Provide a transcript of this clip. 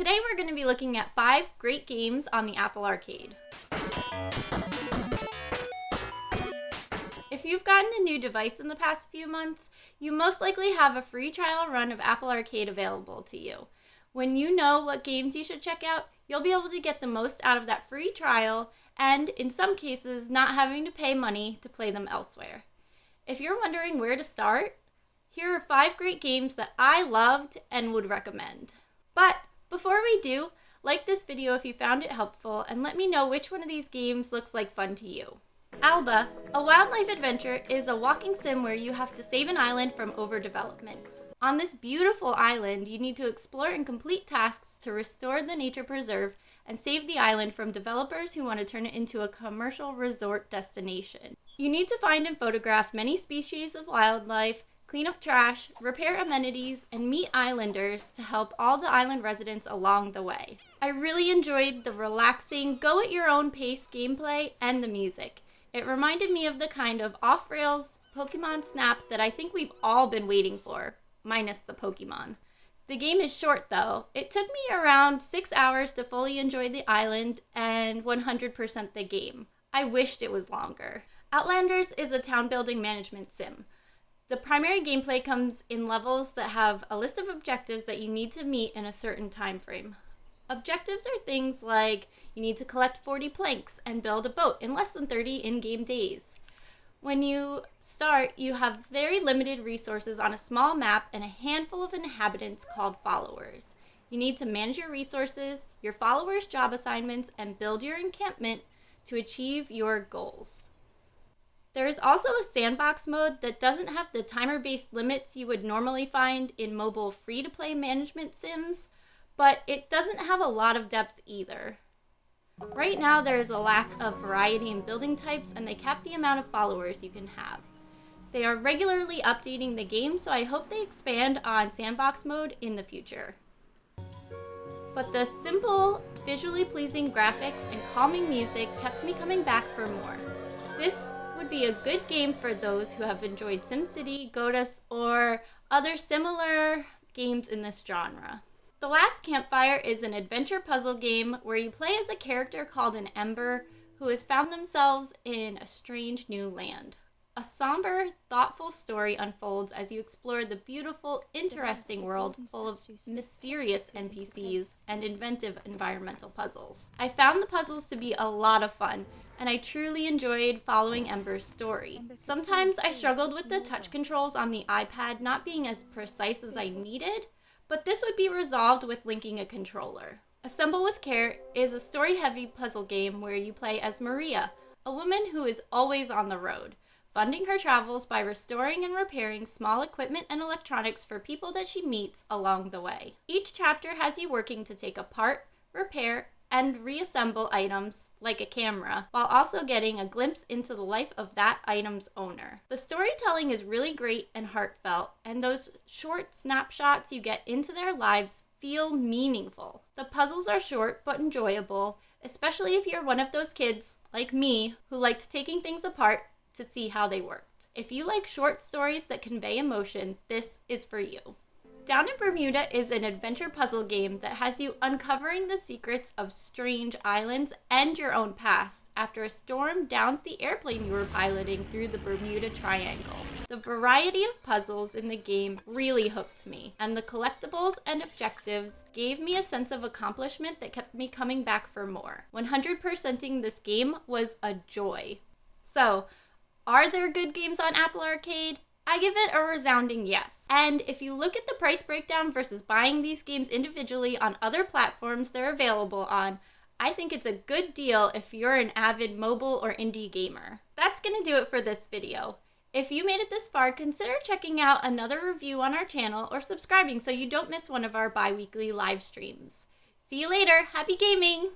Today we're going to be looking at 5 great games on the Apple Arcade. If you've gotten a new device in the past few months, you most likely have a free trial run of Apple Arcade available to you. When you know what games you should check out, you'll be able to get the most out of that free trial and, in some cases, not having to pay money to play them elsewhere. If you're wondering where to start, here are 5 great games that I loved and would recommend. But before we do, like this video if you found it helpful and let me know which one of these games looks like fun to you. Alba, a wildlife adventure, is a walking sim where you have to save an island from overdevelopment. On this beautiful island, you need to explore and complete tasks to restore the nature preserve and save the island from developers who want to turn it into a commercial resort destination. You need to find and photograph many species of wildlife, clean up trash, repair amenities, and meet islanders to help all the island residents along the way. I really enjoyed the relaxing, go-at-your-own-pace gameplay and the music. It reminded me of the kind of off-rails Pokemon Snap that I think we've all been waiting for, minus the Pokemon. The game is short though. It took me around 6 hours to fully enjoy the island and 100% the game. I wished it was longer. Outlanders is a town-building management sim. The primary gameplay comes in levels that have a list of objectives that you need to meet in a certain time frame. Objectives are things like you need to collect 40 planks and build a boat in less than 30 in-game days. When you start, you have very limited resources on a small map and a handful of inhabitants called followers. You need to manage your resources, your followers' job assignments, and build your encampment to achieve your goals. There is also a sandbox mode that doesn't have the timer-based limits you would normally find in mobile free-to-play management sims, but it doesn't have a lot of depth either. Right now there is a lack of variety in building types and they cap the amount of followers you can have. They are regularly updating the game, so I hope they expand on sandbox mode in the future. But the simple, visually pleasing graphics and calming music kept me coming back for more. This would be a good game for those who have enjoyed SimCity, Godus, or other similar games in this genre. The Last Campfire is an adventure puzzle game where you play as a character called an Ember who has found themselves in a strange new land. A somber, thoughtful story unfolds as you explore the beautiful, interesting world full of mysterious NPCs and inventive environmental puzzles. I found the puzzles to be a lot of fun, and I truly enjoyed following Ember's story. Sometimes I struggled with the touch controls on the iPad not being as precise as I needed, but this would be resolved with linking a controller. Assemble with Care is a story-heavy puzzle game where you play as Maria, a woman who is always on the road, funding her travels by restoring and repairing small equipment and electronics for people that she meets along the way. Each chapter has you working to take apart, repair, and reassemble items like a camera, while also getting a glimpse into the life of that item's owner. The storytelling is really great and heartfelt, and those short snapshots you get into their lives feel meaningful. The puzzles are short but enjoyable, especially if you're one of those kids, like me, who liked taking things apart to see how they worked. If you like short stories that convey emotion, this is for you. Down in Bermuda is an adventure puzzle game that has you uncovering the secrets of strange islands and your own past after a storm downs the airplane you were piloting through the Bermuda Triangle. The variety of puzzles in the game really hooked me, and the collectibles and objectives gave me a sense of accomplishment that kept me coming back for more. 100%ing this game was a joy. So, are there good games on Apple Arcade? I give it a resounding yes. And if you look at the price breakdown versus buying these games individually on other platforms they're available on, I think it's a good deal if you're an avid mobile or indie gamer. That's gonna do it for this video. If you made it this far, consider checking out another review on our channel or subscribing so you don't miss one of our bi-weekly live streams. See you later, happy gaming!